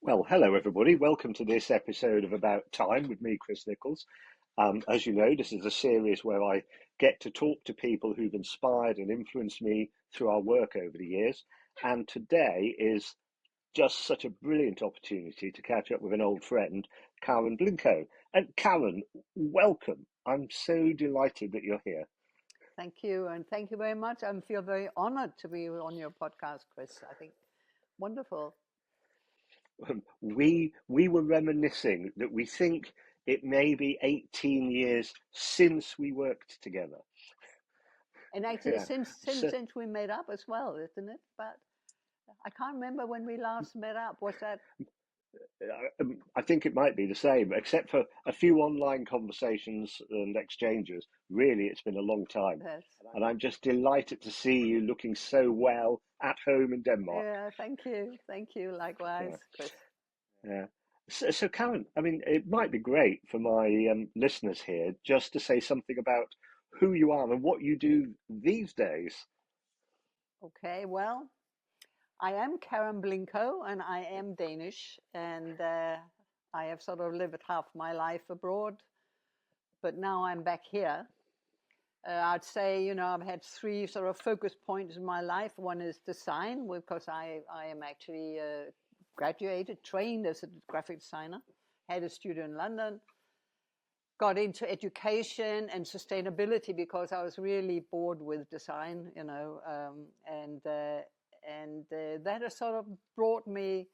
Well, hello everybody. Welcome to this episode of About Time with me, Chris Nichols. As you know, this is a series where I get to talk to people who've inspired and influenced me through our work over the years. And today is just such a brilliant opportunity to catch up with an old friend, Karen Blincoe. And Karen, welcome. I'm so delighted that you're here. Thank you, and thank you very much. I feel very honored to be on your podcast, Chris. I think wonderful. We were reminiscing that we think it may be 18 years since we worked together. And actually, Yeah. since since So since we met up as well, isn't it? But I can't remember when we last met up. Was that? I think it might be the same, except for a few online conversations and exchanges. Really, it's been a long time. Yes. And I'm just delighted to see you looking so well at home in Denmark. Yeah. Thank you. Likewise, Yeah, Chris. yeah. So Karen, I mean, it might be great for my listeners here just to say something about who you are and what you do these days. Okay. Well, I am Karen Blincoe, and I am Danish, and I have sort of lived half my life abroad, but now I'm back here. I'd say, I've had three sort of focus points in my life. One is design, because I am actually graduated, trained as a graphic designer, had a studio in London, got into education and sustainability because I was really bored with design, and that has sort of brought me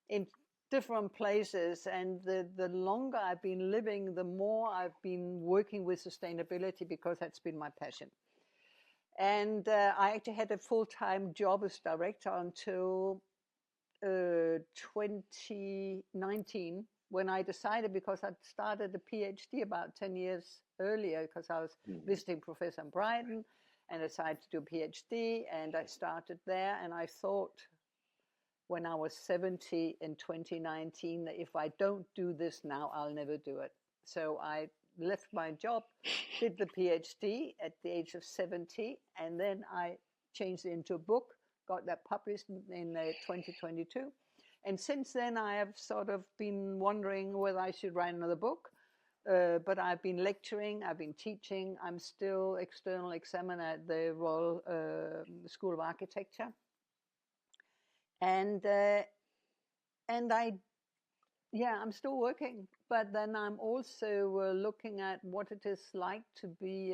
in different places, and the longer I've been living, the more I've been working with sustainability because that's been my passion. And I actually had a full-time job as director until 2019, when I decided, because I'd started a PhD about 10 years earlier, because I was Mm. visiting professor in Brighton, and decided to do a PhD, and I started there, and I thought when I was 70 in 2019 that if I don't do this now, I'll never do it. So I left my job, did the PhD at the age of 70, and then I changed it into a book, got that published in 2022. And since then, I have sort of been wondering whether I should write another book. But I've been lecturing, I've been teaching. I'm still external examiner at the Royal School of Architecture. And I'm still working, but then I'm also looking at what it is like to be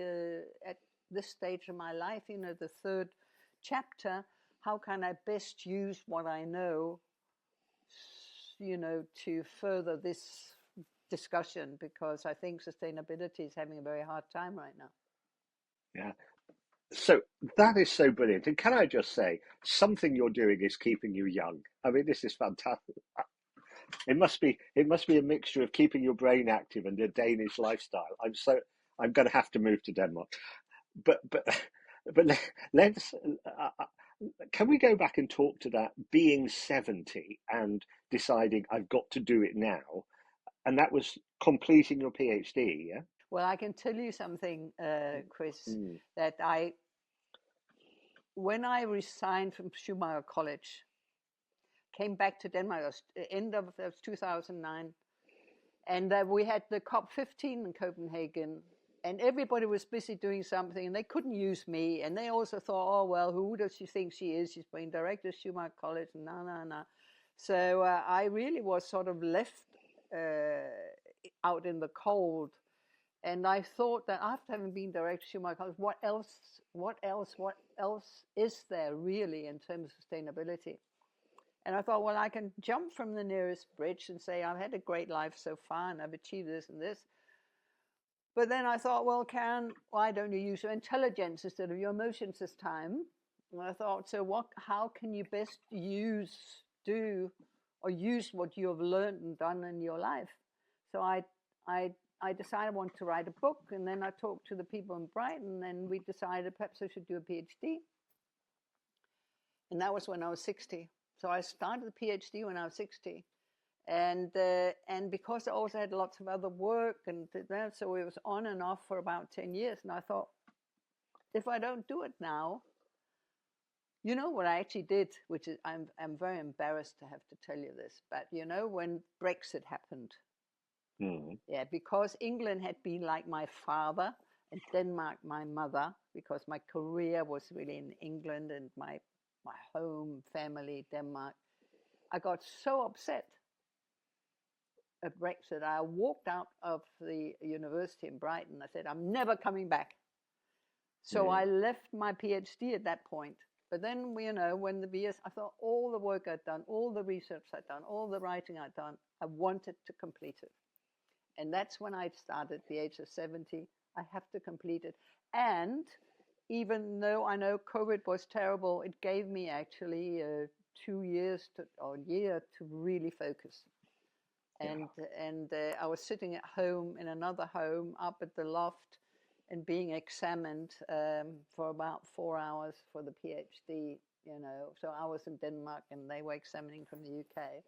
at this stage of my life, the third chapter. How can I best use what I know, to further this discussion? Because I think sustainability is having a very hard time right now. Yeah. So that is so brilliant. And can I just say, something you're doing is keeping you young. I mean, this is fantastic. It must be a mixture of keeping your brain active and a Danish lifestyle. I'm going to have to move to Denmark. But but but let's can we go back and talk to that being 70 and deciding I've got to do it now, and that was completing your PhD, yeah? Well, I can tell you something, Chris, Mm. that when I resigned from Schumacher College, came back to Denmark at the end of 2009, and we had the COP15 in Copenhagen, and everybody was busy doing something, and they couldn't use me, and they also thought, oh, well, who does she think she is? She's being director of Schumacher College, and no. So I really was sort of left out in the cold, and I thought that after having been director of Schumacher College, what else is there really in terms of sustainability? And I thought, well, I can jump from the nearest bridge and say, I've had a great life so far and I've achieved this and this. But then I thought, well, Karen, why don't you use your intelligence instead of your emotions this time? And I thought, so how can you best use what you have learned and done in your life? So I decided I wanted to write a book, and then I talked to the people in Brighton, and we decided perhaps I should do a PhD. And that was when I was 60. So I started the PhD when I was 60, and because I also had lots of other work and that, so it was on and off for about 10 years. And I thought, if I don't do it now, You know what I actually did, which is I'm very embarrassed to have to tell you this, but you know when Brexit happened, yeah, because England had been like my father and Denmark my mother, because my career was really in England and my home family Denmark. I got so upset at Brexit. I walked out of the university in Brighton. I said, I'm never coming back. So I left my PhD at that point. But then, you know, when the BS, I thought all the work I'd done, all the research I'd done, all the writing I'd done, I wanted to complete it. And that's when I started at the age of 70. I have to complete it. And even though I know COVID was terrible, it gave me actually 2 years or a year to really focus. And I was sitting at home in another home up at the loft and being examined for about 4 hours for the PhD, you know. So I was in Denmark and they were examining from the UK.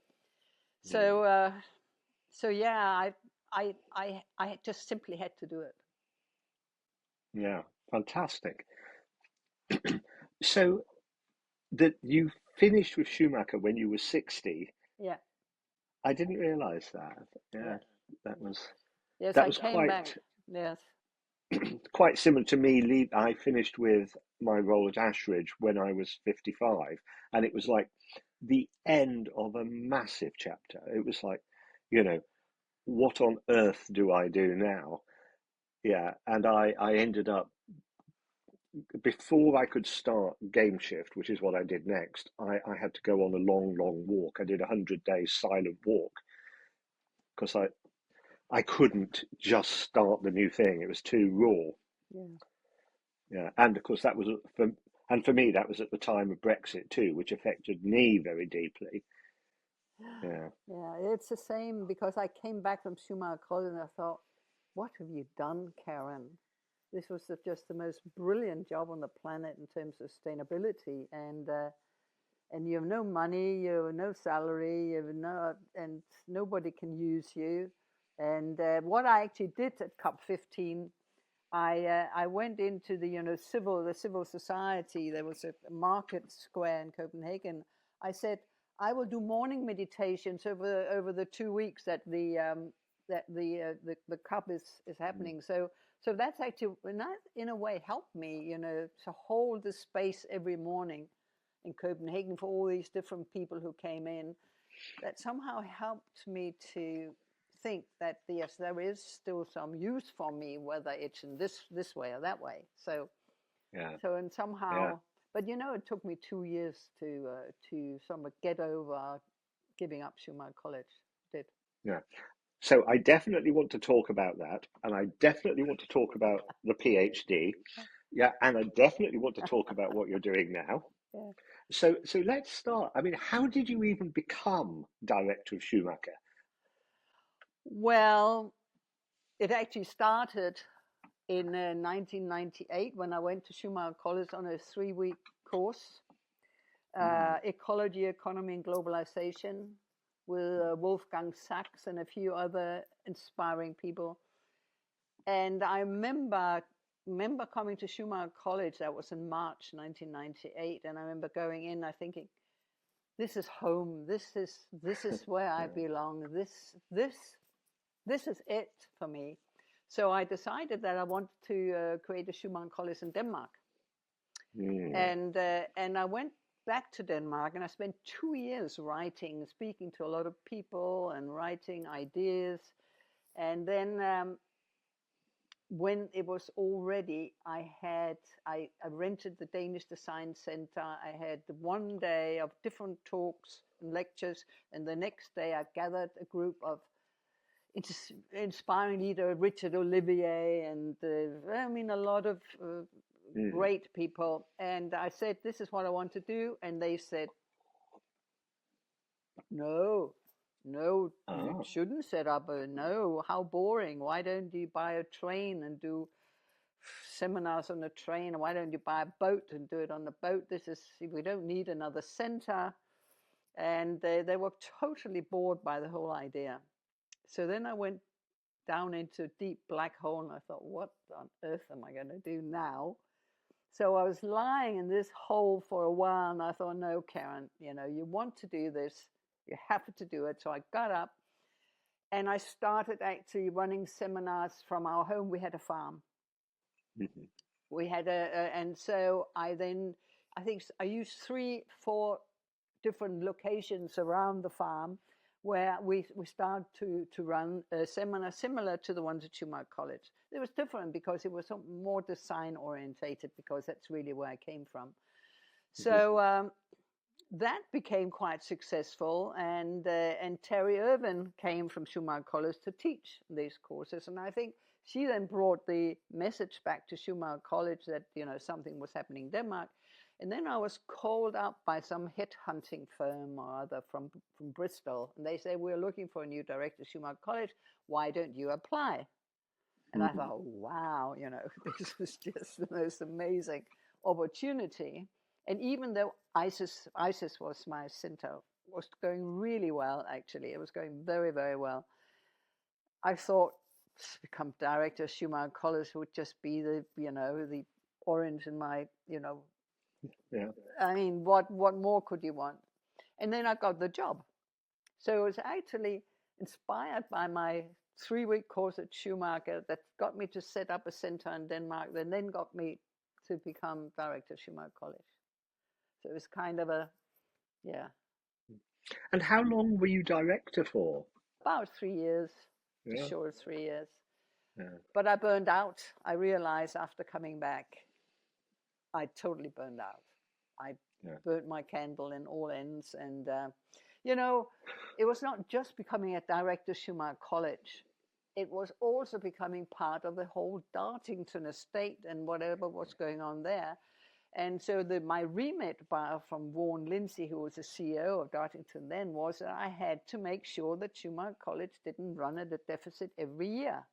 So yeah, I just simply had to do it. Yeah, fantastic. So that you finished with Schumacher when you were 60. Yeah. I didn't realize that. Yeah, that was Yes, that I was came back. Yes. quite similar to me. I finished with my role at Ashridge when I was 55, and it was like the end of a massive chapter. It was like, you know, what on earth do I do now? Yeah, and I ended up, before I could start game shift, which is what I did next, I had to go on a long, long walk. I did a 100-day silent walk because I couldn't just start the new thing. It was too raw. Yeah. Yeah, and of course that was for me that was at the time of Brexit too, which affected me very deeply. Yeah, Yeah, it's the same because I came back from Schumacher College and I thought, what have you done, Karen? This was just the most brilliant job on the planet in terms of sustainability, and you have no money, you have no salary, you have and nobody can use you. And what I actually did at COP15, I went into the civil society. There was a market square in Copenhagen. I said I will do morning meditations over the 2 weeks that the COP is happening. So that's actually in a way helped me, you know, to hold the space every morning in Copenhagen for all these different people who came in. That somehow helped me to think that yes, there is still some use for me, whether it's in this way or that way. So and yeah, somehow, but you know, it took me 2 years to somewhat get over giving up Schumacher College. It did. yeah. So I definitely want to talk about that, and I definitely want to talk about the PhD. Yeah, and I definitely want to talk about what you're doing now. Yeah. So let's start. I mean, how did you even become director of Schumacher? Well, it actually started in 1998 when I went to Schumacher College on a 3-week course, Ecology, Economy and Globalization, with Wolfgang Sachs and a few other inspiring people. And I remember coming to Schumacher College. That was in March 1998, and I remember going in, I thinking, this is home. This is where I belong. This is it for me. So I decided that I wanted to create a Schumacher College in Denmark, and I went back to Denmark, and I spent 2 years writing, speaking to a lot of people, and writing ideas, and then. When it was all ready, I rented the Danish Design Center. I had 1 day of different talks and lectures, and the next day I gathered a group of inspiring leader, Richard Olivier, and a lot of great people. And I said, this is what I want to do. And they said, no, you shouldn't set up no, how boring. Why don't you buy a train and do seminars on the train? Why don't you buy a boat and do it on the boat? We don't need another center. And they were totally bored by the whole idea. So then I went down into a deep black hole and I thought, what on earth am I going to do now? So I was lying in this hole for a while, and I thought, no, Karen, you want to do this, you have to do it. So I got up, and I started actually running seminars from our home. We had a farm. Mm-hmm. We had and so I think I used 3-4 different locations around the farm where we started to run a seminar similar to the ones at Schumacher College. It was different because it was more design orientated, because that's really where I came from. So that became quite successful, and Terry Irvin came from Schumacher College to teach these courses, and I think she then brought the message back to Schumacher College that something was happening in Denmark. And then I was called up by some headhunting firm or other from Bristol, and they say, we're looking for a new director at Schumacher College, why don't you apply? And I thought, wow, this was just the most amazing opportunity. And even though ISIS was my center, was going really well, actually. It was going very, very well. I thought to become director of Schumacher College would just be the orange in my, Yeah. I mean, what more could you want? And then I got the job. So it was actually inspired by my 3-week course at Schumacher that got me to set up a center in Denmark, that then got me to become director of Schumacher College. So it was kind of yeah. And how long were you director for? About 3 years, Yeah. just short of 3 years. Yeah. But I burned out. I realized after coming back, I totally burned out. I burnt my candle in all ends. And, it was not just becoming a director of Schumacher College. It was also becoming part of the whole Dartington estate and whatever was going on there. And so my remit from Vaughan Lindsay, who was the CEO of Dartington then, was that I had to make sure that Schumacher College didn't run at a deficit every year.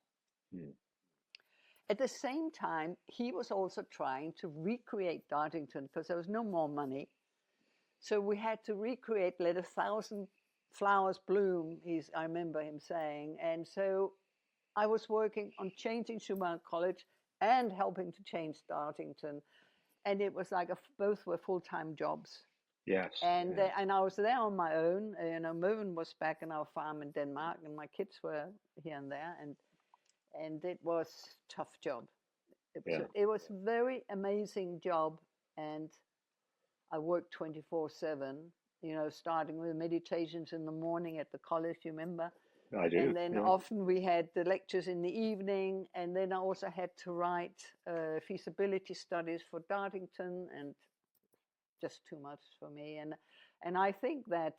At the same time, he was also trying to recreate Dartington because there was no more money. So we had to recreate, let 1,000 flowers bloom, I remember him saying. And so I was working on changing Schumacher College and helping to change Dartington. And it was like both were full-time jobs. Yes. And I was there on my own. Mervyn was back in our farm in Denmark, and my kids were here and there. And it was a tough job. It was a very amazing job, and I worked 24/7. Starting with meditations in the morning at the college. You remember? I do. And then often we had the lectures in the evening, and then I also had to write feasibility studies for Dartington, and just too much for me. And I think that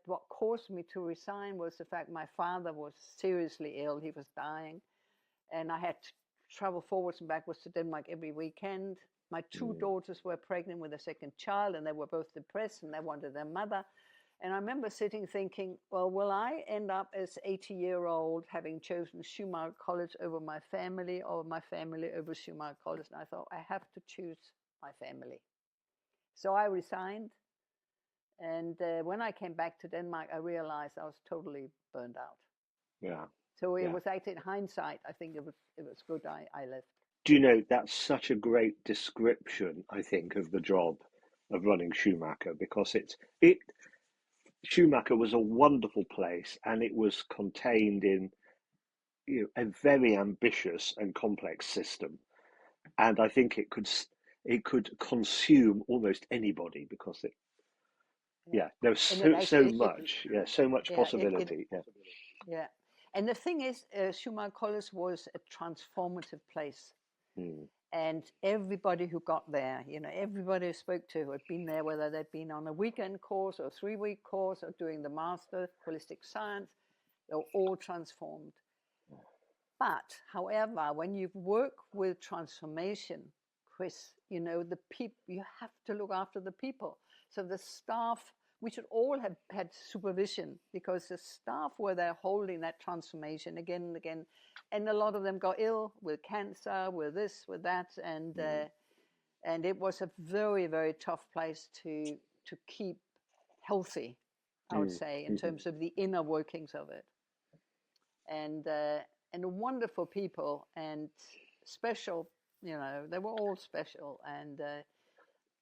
what caused me to resign was the fact my father was seriously ill. He was dying, and I had to travel forwards and backwards to Denmark every weekend. My 2 daughters were pregnant with a second child, and they were both depressed, and they wanted their mother. And I remember sitting thinking, well, will I end up as 80-year-old having chosen Schumacher College over my family, or my family over Schumacher College? And I thought, I have to choose my family. So I resigned. And when I came back to Denmark, I realized I was totally burned out. Yeah. So it was actually, in hindsight, I think it was good I left. Do you know, that's such a great description, I think, of the job of running Schumacher, because Schumacher was a wonderful place, and it was contained in a very ambitious and complex system, and I think it could consume almost anybody, because there's so much possibility. And the thing is, Schumacher College was a transformative place. And everybody who got there, everybody who spoke to who had been there, whether they'd been on a weekend course or a 3-week course or doing the Master Holistic Science, they were all transformed. But, however, when you work with transformation, Chris, the people, you have to look after the people. So the staff, we should all have had supervision, because the staff were there holding that transformation again and again. And a lot of them got ill with cancer, with this, with that. And it was a very, very tough place to keep healthy, I would say, in terms of the inner workings of it. And wonderful people. And special. You know, they were all special, and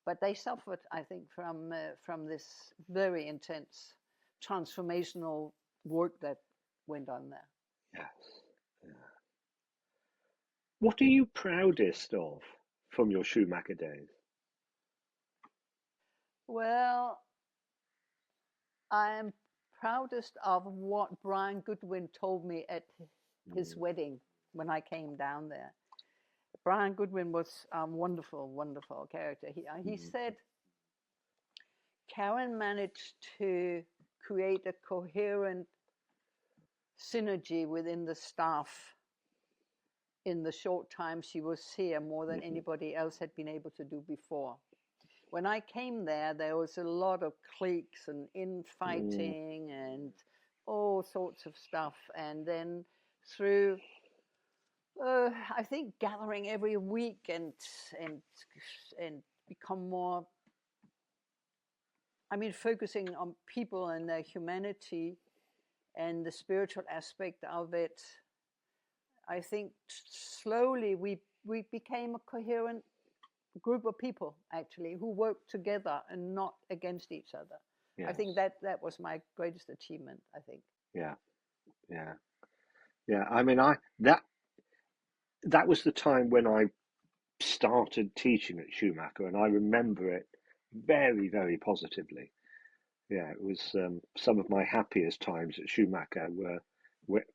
but they suffered, I think, from this very intense transformational work that went on there. Yes. Yeah. What are you proudest of from your Schumacher days? Well, I am proudest of what Brian Goodwin told me at his wedding when I came down there. Brian Goodwin was a wonderful, wonderful character. He said Karen managed to create a coherent synergy within the staff in the short time she was here, more than anybody else had been able to do before. When I came there was a lot of cliques and infighting and all sorts of stuff. And then through, I think, gathering every week and become more, I mean, focusing on people and their humanity and the spiritual aspect of it, I think slowly we became a coherent group of people, actually, who worked together and not against each other. Yes. I think that was my greatest achievement, I think. Yeah. I mean, that was the time when I started teaching at Schumacher, and I remember it very, very positively. Yeah, it was some of my happiest times at Schumacher were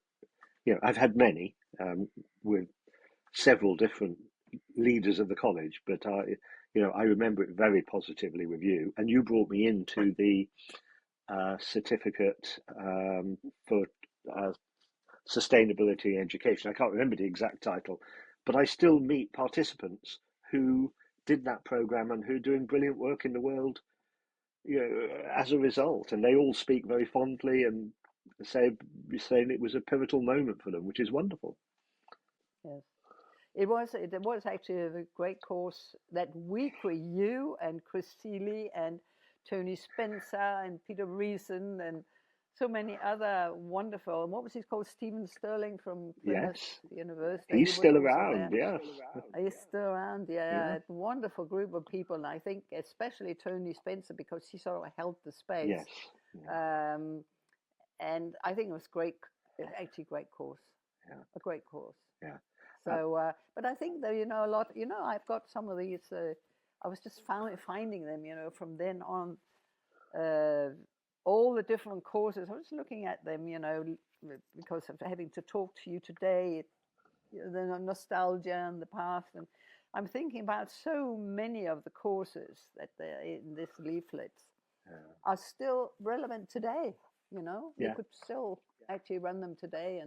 I've had many with several different leaders of the college, but I remember it very positively with you, and you brought me into the certificate for sustainability education. I can't remember the exact title, but I still meet participants who did that program and who are doing brilliant work in the world, as a result, and they all speak very fondly and saying it was a pivotal moment for them, which is wonderful. Yes. It was actually a great course that week with you and Chris Seeley and Toni Spencer and Peter Reason and so many other wonderful. And what was he called? Stephen Sterling from Plymouth University. He's still around. Yes, he's still around. Yeah, a wonderful group of people. And I think especially Toni Spencer, because she sort of held the space. Yes. And I think it was great. Actually, great course. Yeah. A great course. Yeah. So, but I think though, a lot. I've got some of these. I was just finding them. From then on, all the different courses. I was looking at them. Because of having to talk to you today, the nostalgia and the past, and I'm thinking about so many of the courses that they're in this leaflets are still relevant today. You could still actually run them today,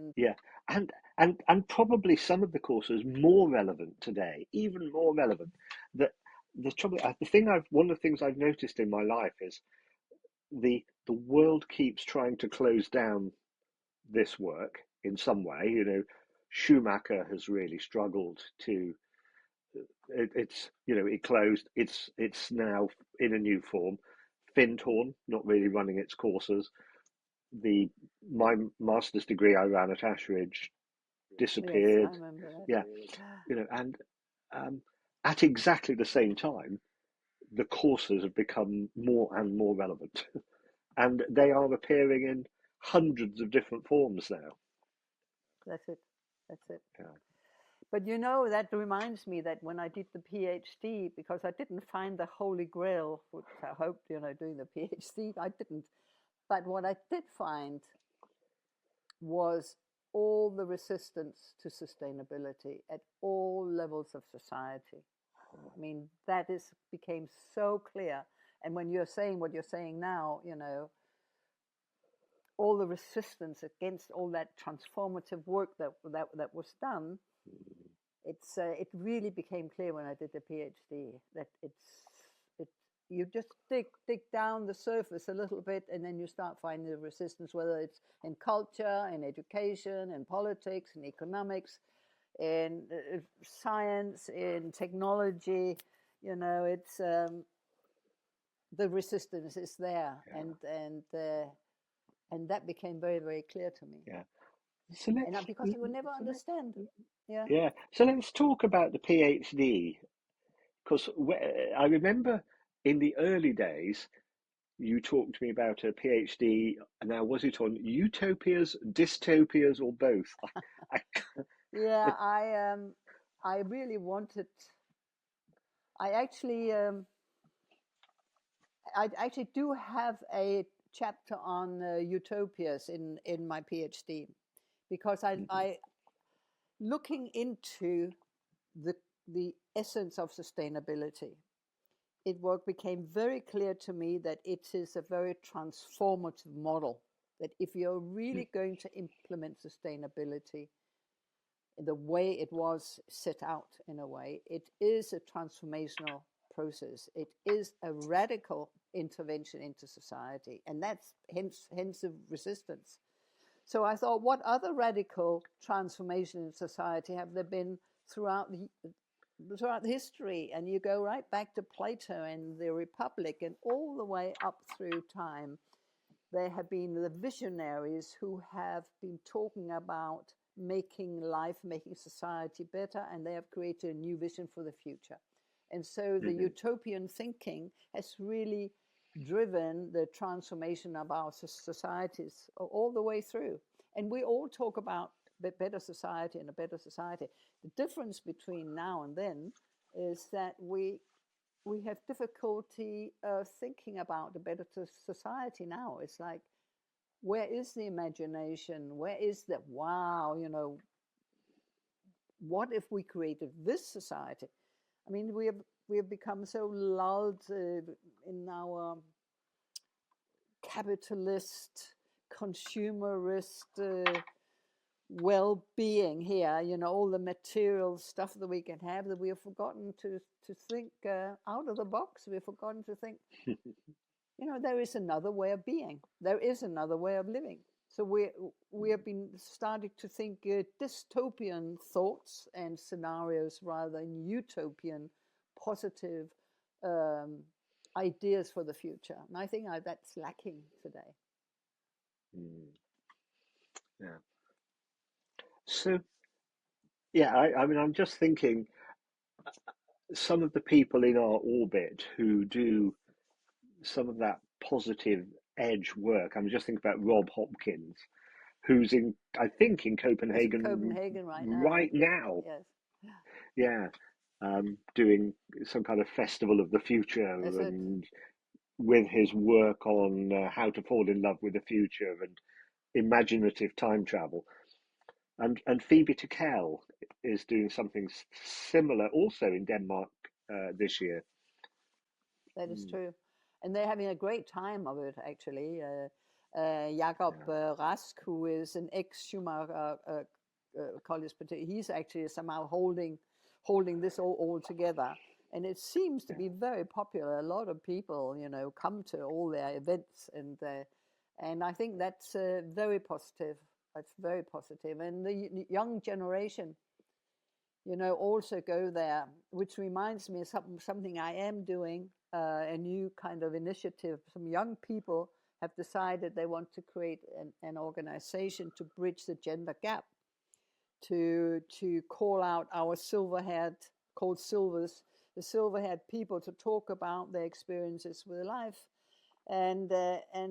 and probably some of the courses more relevant today, even more relevant. One of the things I've noticed in my life is the world keeps trying to close down this work in some way. Schumacher has really struggled to. It closed. It's now in a new form. Findhorn not really running its courses. My master's degree I ran at Ashridge disappeared. Yes, I remember that. And at exactly the same time, the courses have become more and more relevant, and they are appearing in hundreds of different forms now. That's it. Yeah. But that reminds me that when I did the PhD, because I didn't find the Holy Grail, which I hoped, doing the PhD, I didn't. But what I did find was all the resistance to sustainability at all levels of society. I mean, that became so clear. And when you're saying what you're saying now, all the resistance against all that transformative work that was done, it really became clear when I did the PhD that you just dig down the surface a little bit, and then you start finding the resistance, whether it's in culture, in education, in politics, in economics, in science, in technology. It's the resistance is there, and that became very, very clear to me. Yeah, So let's because I would never understand. Yeah. yeah. So let's talk about the PhD because I remember in the early days you talked to me about a PhD. Now, was it on utopias, dystopias, or both? I, Yeah, I really wanted. I actually I actually do have a chapter on utopias in my PhD, because I looking into the the essence of sustainability. Became very clear to me that it is a very transformative model. That if you're really going to implement sustainability the way it was set out, in a way, it is a transformational process. It is a radical intervention into society, and that's hence the resistance. So I thought, what other radical transformation in society have there been throughout history? And you go right back to Plato and the Republic, and all the way up through time, there have been the visionaries who have been talking about making society better, and they have created a new vision for the future. And so the utopian thinking has really driven the transformation of our societies all the way through. And we all talk about a better society and a better society. The difference between now and then is that we have difficulty thinking about a better society now. It's like, where is the imagination? Where is the wow? What if we created this society? I mean, we have become so lulled in our capitalist, consumerist well-being here. All the material stuff that we can have, that we have forgotten to think out of the box. We've forgotten to think. There is another way of being. There is another way of living. So we have been starting to think dystopian thoughts and scenarios rather than utopian, positive ideas for the future. And I think that's lacking today. yeah. So yeah, I mean, I'm just thinking some of the people in our orbit who do some of that positive edge work. I'm just thinking about Rob Hopkins, who's I think, in He's in Copenhagen Copenhagen right now. right now. Yes. Yeah, doing some kind of festival of the future, That's it. and with his work on how to fall in love with the future and imaginative time travel. And Phoebe Tickell is doing something similar also in Denmark this year. That is true. And they're having a great time of it, actually. Jakob Rask, who is an ex-Schumacher College, but he's actually somehow holding this all together. And it seems to be very popular. A lot of people, come to all their events, and I think that's very positive. That's very positive. And the young generation, also go there, which reminds me of something I am doing, a new kind of initiative. Some young people have decided they want to create an organization to bridge the gender gap, to call out our called silvers, the silver-haired people, to talk about their experiences with life. And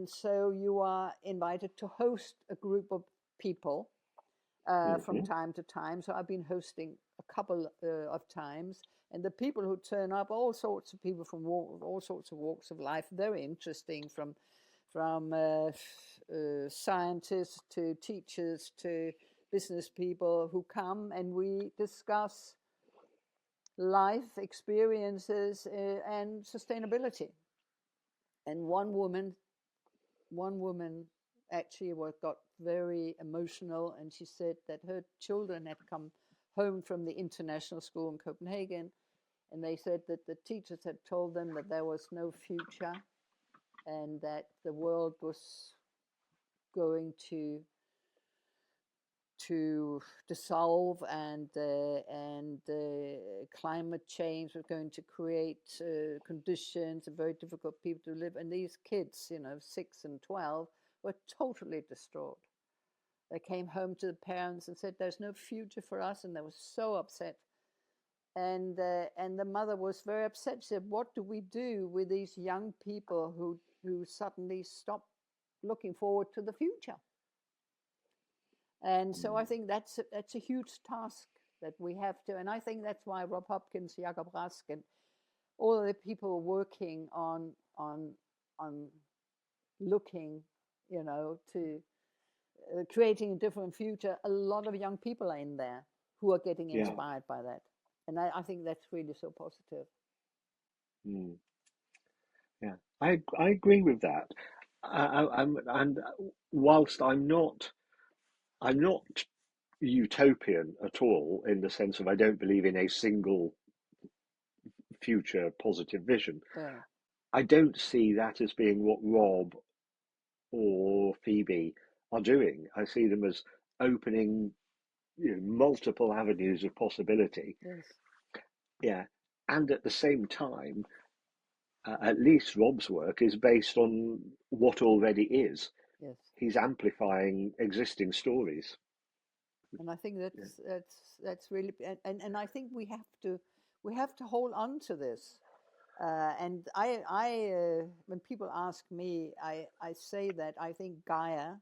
so you are invited to host a group of people from time to time. So I've been hosting a couple of times, and the people who turn up, all sorts of people from all sorts of walks of life, very interesting, from scientists to teachers to business people, who come, and we discuss life experiences and sustainability. And one woman actually got very emotional, and she said that her children had come home from the international school in Copenhagen, and they said that the teachers had told them that there was no future, and that the world was going to dissolve, and climate change was going to create conditions, very difficult people to live. And these kids, 6 and 12, were totally distraught. They came home to the parents and said, "There's no future for us," and they were so upset. And the mother was very upset. She said, "What do we do with these young people who suddenly stop looking forward to the future?" And so I think that's a huge task that we have to. And I think that's why Rob Hopkins, Jakob Rask, and all the people working on looking, to creating a different future. A lot of young people are in there who are getting inspired by that, and I think that's really so positive. Yeah, I agree with that. And whilst I'm not utopian at all in the sense of I don't believe in a single future positive vision. Yeah. I don't see that as being what Rob or Phoebe are doing. I see them as opening, multiple avenues of possibility. Yes. Yeah, and at the same time, at least Rob's work is based on what already is. Yes. He's amplifying existing stories. And I think that's really, and I think we have to hold on to this. And I when people ask me, I say that I think Gaia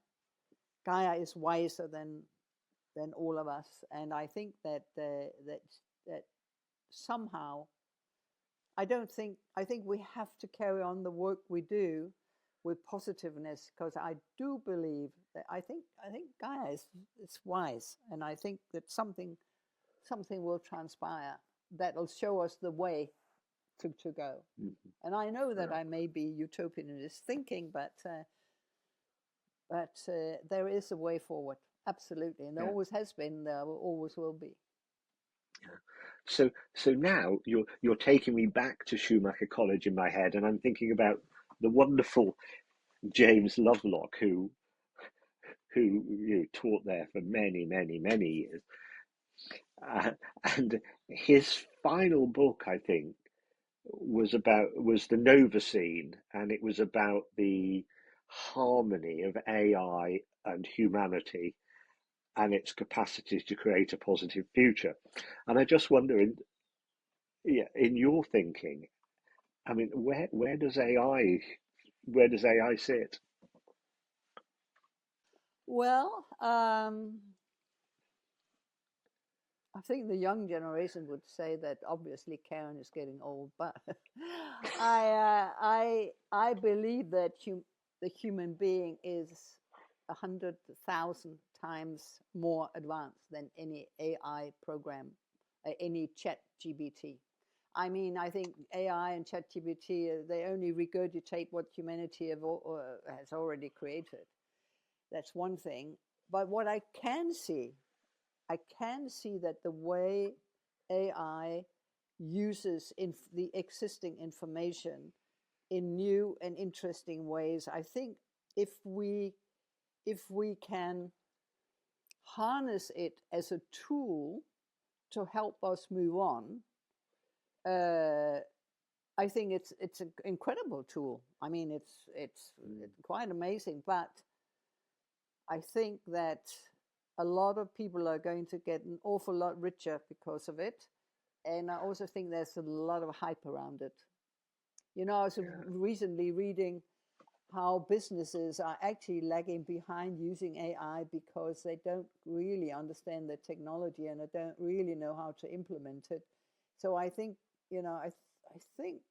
is wiser than all of us, and I think that that somehow I think we have to carry on the work we do with positiveness, because I do believe that I think Gaia is wise, and I think that something will transpire that will show us the way to go. Mm-hmm. And I know that I may be utopian in this thinking, but there is a way forward, absolutely, and there always has been, there always will be. So now you're taking me back to Schumacher College in my head, and I'm thinking about the wonderful James Lovelock, who taught there for many, many, many years. And his final book, I think, was the Nova Scene, and it was about the harmony of AI and humanity and its capacity to create a positive future. And I just wonder, in your thinking, I mean, where does AI sit? Well, I think the young generation would say that obviously Karen is getting old, but I believe that the human being is 100,000 times more advanced than any AI program, any chat GBT. I mean, I think AI and chat GBT, they only regurgitate what humanity has already created. That's one thing. But what I can see that the way AI uses the existing information in new and interesting ways, I think if we can harness it as a tool to help us move on, I think it's an incredible tool. I mean, it's quite amazing, but I think that a lot of people are going to get an awful lot richer because of it. And I also think there's a lot of hype around it. I was recently reading how businesses are actually lagging behind using AI because they don't really understand the technology and they don't really know how to implement it. So I think, I think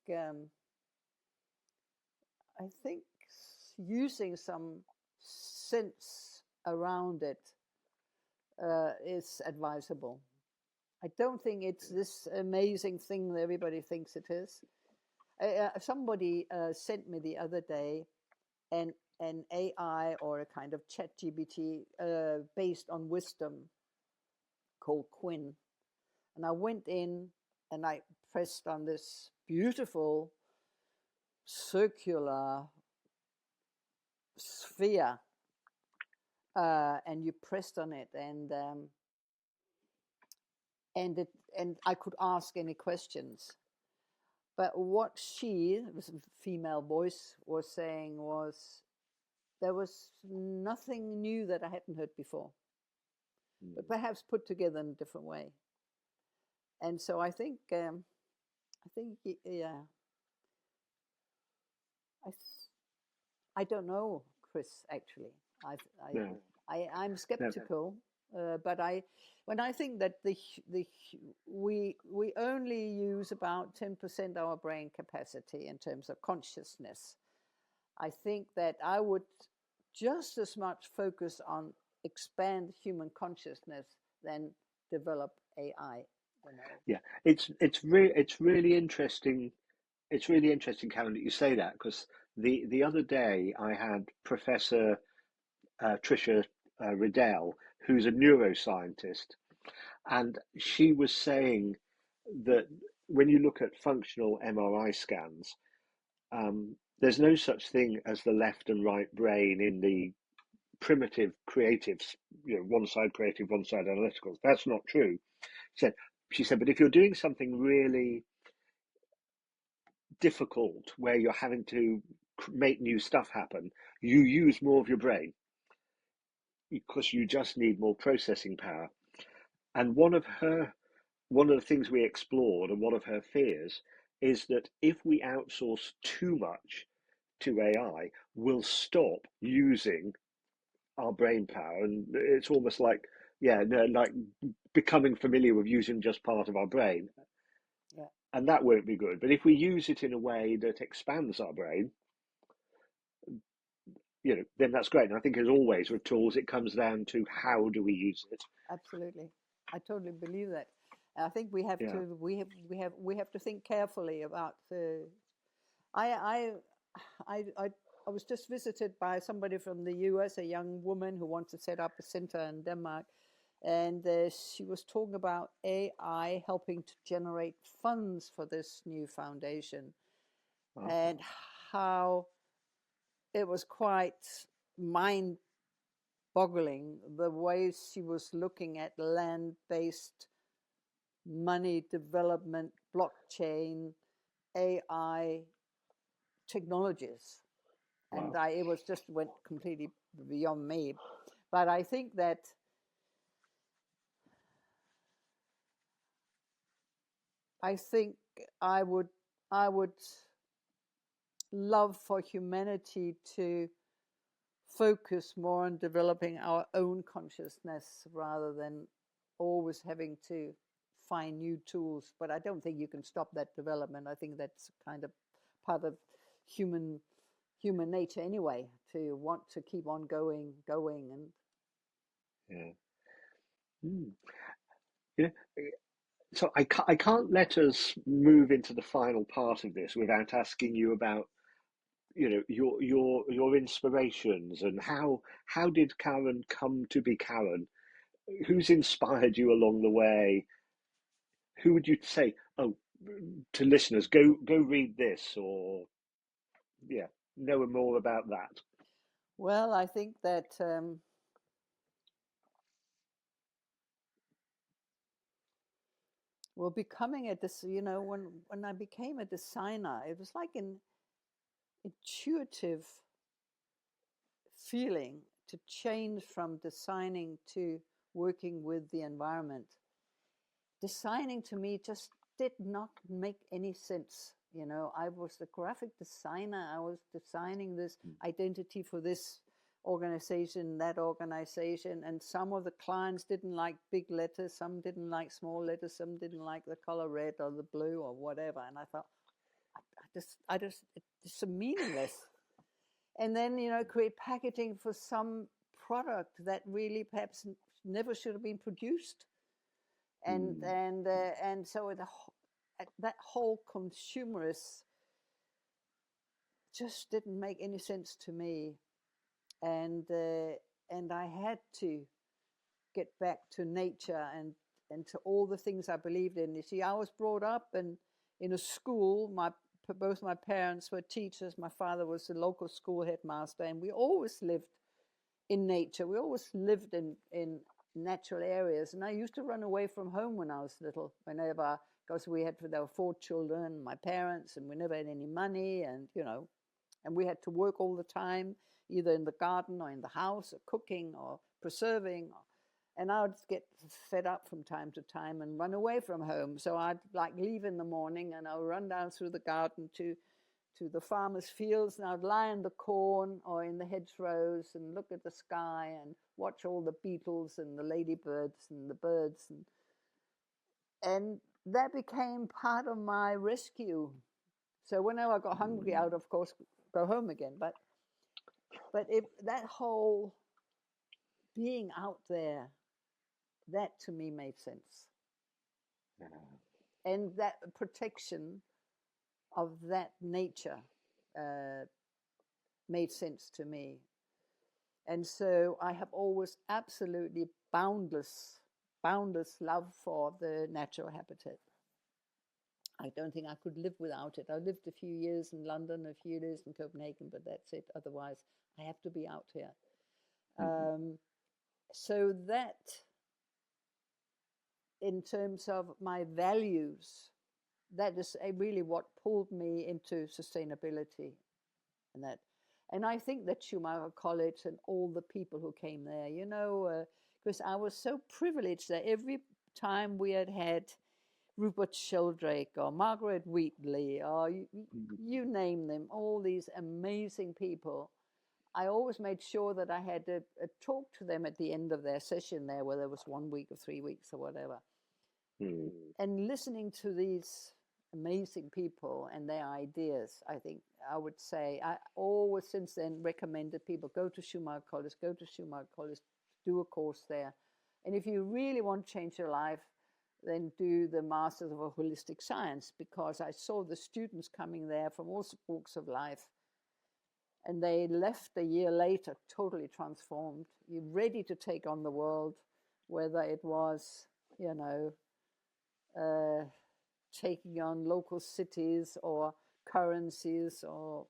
using some sense around it is advisable. I don't think it's this amazing thing that everybody thinks it is. Somebody sent me the other day an AI or a kind of chat GBT based on wisdom called Quinn. And I went in and I pressed on this beautiful circular sphere, and you pressed on it, and I could ask any questions. But what she, it was a female voice, was saying was, there was nothing new that I hadn't heard before, but Mm. perhaps put together in a different way. And so I think yeah, I I don't know, Chris. Actually, I No, I'm no, skeptical, but when I think that we only use about 10% of our brain capacity in terms of consciousness, I think that I would just as much focus on expand human consciousness than develop AI. You know. yeah, it's really interesting. It's really interesting, Karen, that you say that, because the other day I had Professor Tricia Riddell, who's a neuroscientist, and she was saying that when you look at functional MRI scans, there's no such thing as the left and right brain in the primitive creatives, one side creative, one side analytical. That's not true. She said, but if you're doing something really difficult where you're having to make new stuff happen, you use more of your brain because you just need more processing power. And one of the things we explored, and one of her fears, is that if we outsource too much to AI, we'll stop using our brain power, and it's almost like, yeah, no, like becoming familiar with using just part of our brain, Yeah. and that won't be good. But if we use it in a way that expands our brain, then that's great. And I think, as always with tools, it comes down to how do we use it. Absolutely, I totally believe that. I think we have Yeah. to we have to think carefully about the. I I I was just visited by somebody from the U.S., a young woman who wants to set up a center in Denmark, and she was talking about AI helping to generate funds for this new foundation, and how it was quite mind boggling the way she was looking at land-based money development, blockchain, AI technologies. And Wow. it was just went completely beyond me. But I think that I think I would love for humanity to focus more on developing our own consciousness rather than always having to find new tools. But I don't think you can stop that development. I think that's kind of part of human nature anyway, to want to keep on going and Yeah. Mm. You know, so I can't let us move into the final part of this without asking you about, your inspirations, and how did Karen come to be Karen? Who's inspired you along the way? Who would you say, oh, to listeners, go read this, or yeah, know more about that? well, I think that well, becoming when I became a designer, it was like an intuitive feeling to change from designing to working with the environment. Designing to me just did not make any sense. I was the graphic designer. I was designing this identity for this organization, that organization, and some of the clients didn't like big letters, some didn't like small letters, some didn't like the color red or the blue or whatever. And I thought, it's so meaningless. And then create packaging for some product that really perhaps never should have been produced, and Mm. and so that whole consumerist just didn't make any sense to me, and I had to get back to nature and to all the things I believed in. You see, I was brought up in a school. Both my parents were teachers. My father was a local school headmaster, and we always lived in nature. We always lived in natural areas. And I used to run away from home when I was little, whenever, because there were 4 children, my parents, and we never had any money, and we had to work all the time. either in the garden or in the house, or cooking or preserving. And I would get fed up from time to time and run away from home. So I'd like leave in the morning and I would run down through the garden to the farmer's fields, and I'd lie in the corn or in the hedgerows and look at the sky and watch all the beetles and the ladybirds and the birds. And that became part of my rescue. So whenever I got hungry, I would, of course, go home again. But that whole being out there, that to me made sense. And that protection of that nature made sense to me. And so I have always absolutely boundless love for the natural habitat. I don't think I could live without it. I lived a few years in London, a few years in Copenhagen, but that's it. Otherwise, I have to be out here. So that, in terms of my values, that is really what pulled me into sustainability. And I think that Schumacher College and all the people who came there, because I was so privileged that every time we had Rupert Sheldrake or Margaret Wheatley or you name them, all these amazing people, I always made sure that I had a talk to them at the end of their session there, whether it was 1 week or 3 weeks or whatever. And listening to these amazing people and their ideas, I think I would say, I always since then recommended people go to Schumacher College, do a course there. And if you really want to change your life, then do the Masters of Holistic Science, because I saw the students coming there from all walks of life. And they left a year later totally transformed, ready to take on the world, whether it was, taking on local cities or currencies or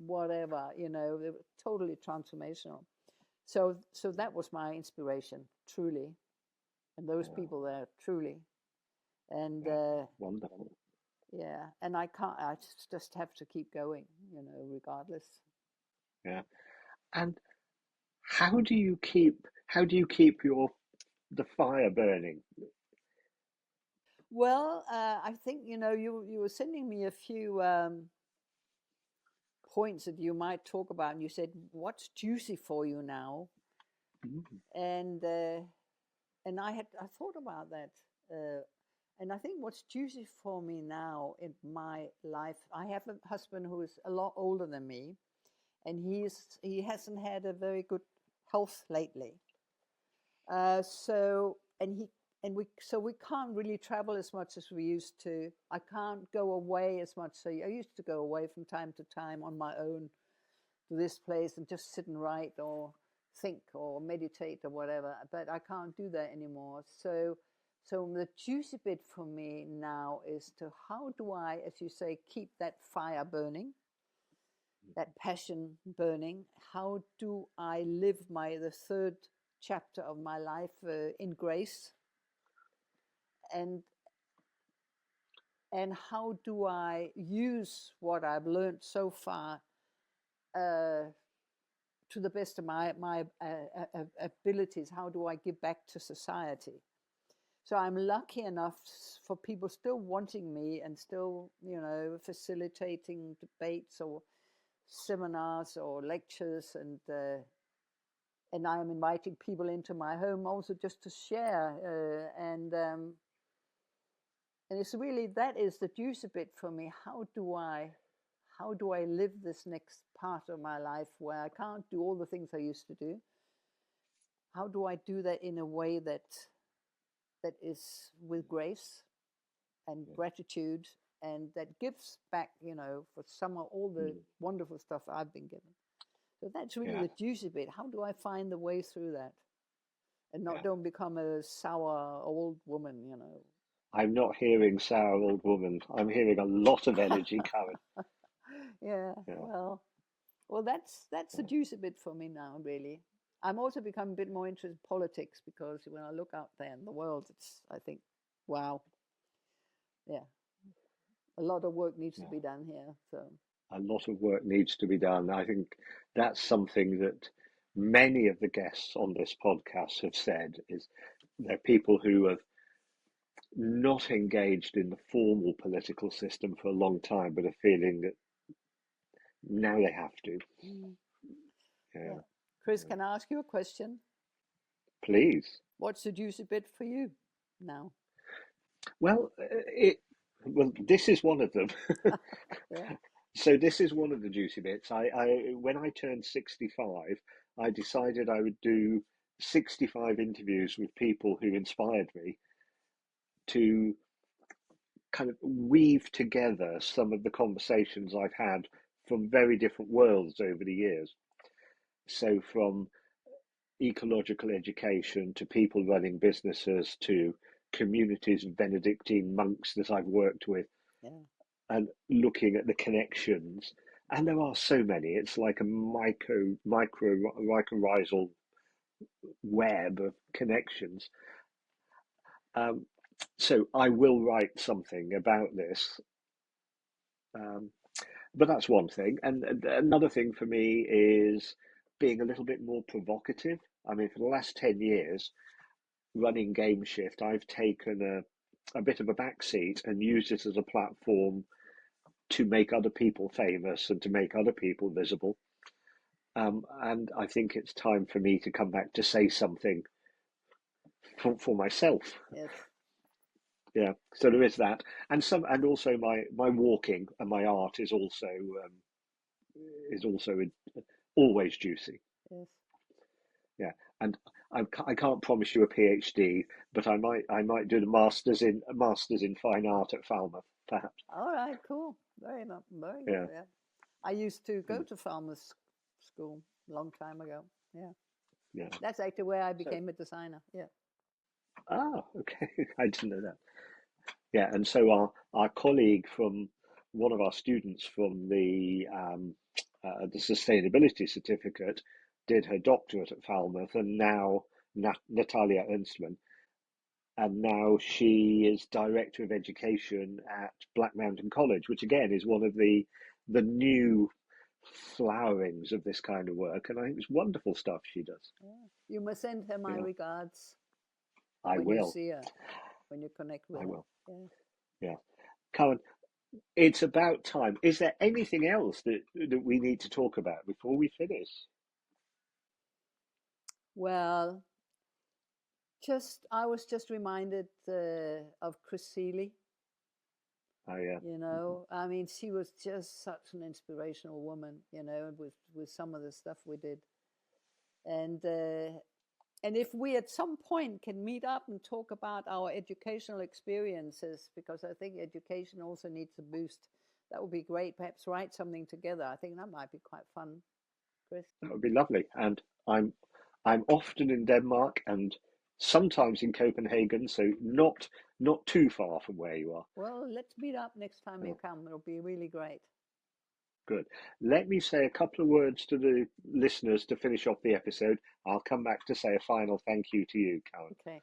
whatever, they were totally transformational. So that was my inspiration, truly. And those people there, truly. And wonderful. Yeah, and I just have to keep going, regardless. Yeah. And how do you keep the fire burning? Well, I think, you were sending me a few points that you might talk about, and you said, what's juicy for you now? And I thought about that. And I think what's juicy for me now in my life, I have a husband who is a lot older than me, and he hasn't had a very good health lately. So we can't really travel as much as we used to. I can't go away as much. So I used to go away from time to time on my own to this place and just sit and write or think or meditate or whatever. But I can't do that anymore. So the juicy bit for me now is to, how do I, as you say, keep that fire burning, that passion burning? How do I live the third chapter of my life in grace? And how do I use what I've learned so far to the best of my abilities? How do I give back to society? So I'm lucky enough for people still wanting me and still, facilitating debates or seminars or lectures, and I'm inviting people into my home also just to share, and it's really, that is the juicy bit for me. How do I live this next part of my life where I can't do all the things I used to do? How do I do that in a way that is with grace and gratitude, and that gives back, for some of all the wonderful stuff I've been given? So that's really the juicy bit. How do I find the way through that and don't become a sour old woman, I'm not hearing sour old woman. I'm hearing a lot of energy, Karen. Yeah. Well, that's the juicy bit for me now, really. I'm also becoming a bit more interested in politics, because when I look out there in the world, I think, wow, yeah, a lot of work needs to be done here. So a lot of work needs to be done. I think that's something that many of the guests on this podcast have said, is they're people who have not engaged in the formal political system for a long time, but are feeling that now they have to. Mm. Yeah. Yeah. Chris, can I ask you a question? Please. What's the juicy bit for you now? Well, this is one of them. Yeah. So this is one of the juicy bits. When I turned 65, I decided I would do 65 interviews with people who inspired me to kind of weave together some of the conversations I've had from very different worlds over the years. So from ecological education to people running businesses to communities of Benedictine monks that I've worked with, Yeah. and looking at the connections. And there are so many. It's like a mycorrhizal web of connections. So I will write something about this. But that's one thing. And another thing for me is being a little bit more provocative. I mean, for the last 10 years, running Game Shift, I've taken a bit of a backseat and used it as a platform to make other people famous and to make other people visible. And I think it's time for me to come back to say something for myself. Yes. Yeah, so there is that, and also my walking and my art is also always juicy. Yes. Yeah, and I can't promise you a PhD, but I might do the masters in fine art at Falmouth, perhaps. All right. Cool. Very much. Very good. Yeah. Yeah. I used to go to farmers' school a long time ago. Yeah. Yeah. That's actually where I So, became a designer. Yeah. okay, I didn't know that. Yeah, and so our colleague from one of our students from the sustainability certificate did her doctorate at Falmouth, and now Natalia Ernstman, and now she is director of education at Black Mountain College, which again is one of the new flowerings of this kind of work, and I think it's wonderful stuff she does. Yeah. You must send her my Yeah, regards I when you will. see her, when you connect with I her. will. Yeah. Yeah. Karen, it's about time. Is there anything else that we need to talk about before we finish? Well, I was just reminded of Chris Seeley. Oh yeah. I mean, she was just such an inspirational woman. With some of the stuff we did, and if we at some point can meet up and talk about our educational experiences, because I think education also needs a boost, that would be great. Perhaps write something together. I think that might be quite fun, Chris. That would be lovely. And I'm often in Denmark and sometimes in Copenhagen, so not too far from where you are. Well, let's meet up next time you Oh, come. It'll be really great. good. Let me say a couple of words to the listeners to finish off the episode. I'll come back to say a final thank you to you, Karen. Okay.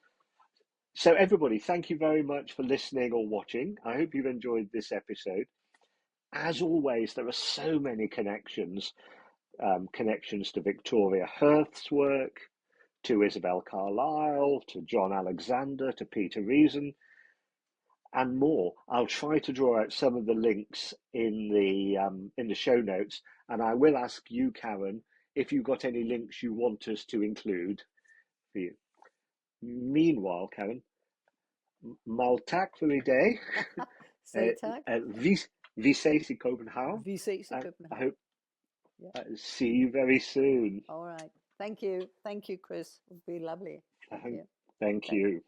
So everybody, thank you very much for listening or watching. I hope you've enjoyed this episode. As always, there are so many connections to Victoria Hurth's work, to Isabel Carlyle, to John Alexander, to Peter Reason, and more. I'll try to draw out some of the links in the show notes, and I will ask you, Karen, if you've got any links you want us to include for you. Meanwhile, Karen, mal tak for the day. Say tak. Vi ses i Copenhagen, Vi ses i and I København. hope Yeah. see you very soon. All right. Thank you. Thank you, Chris. It would be lovely. Thank you. Thank Thank you. you.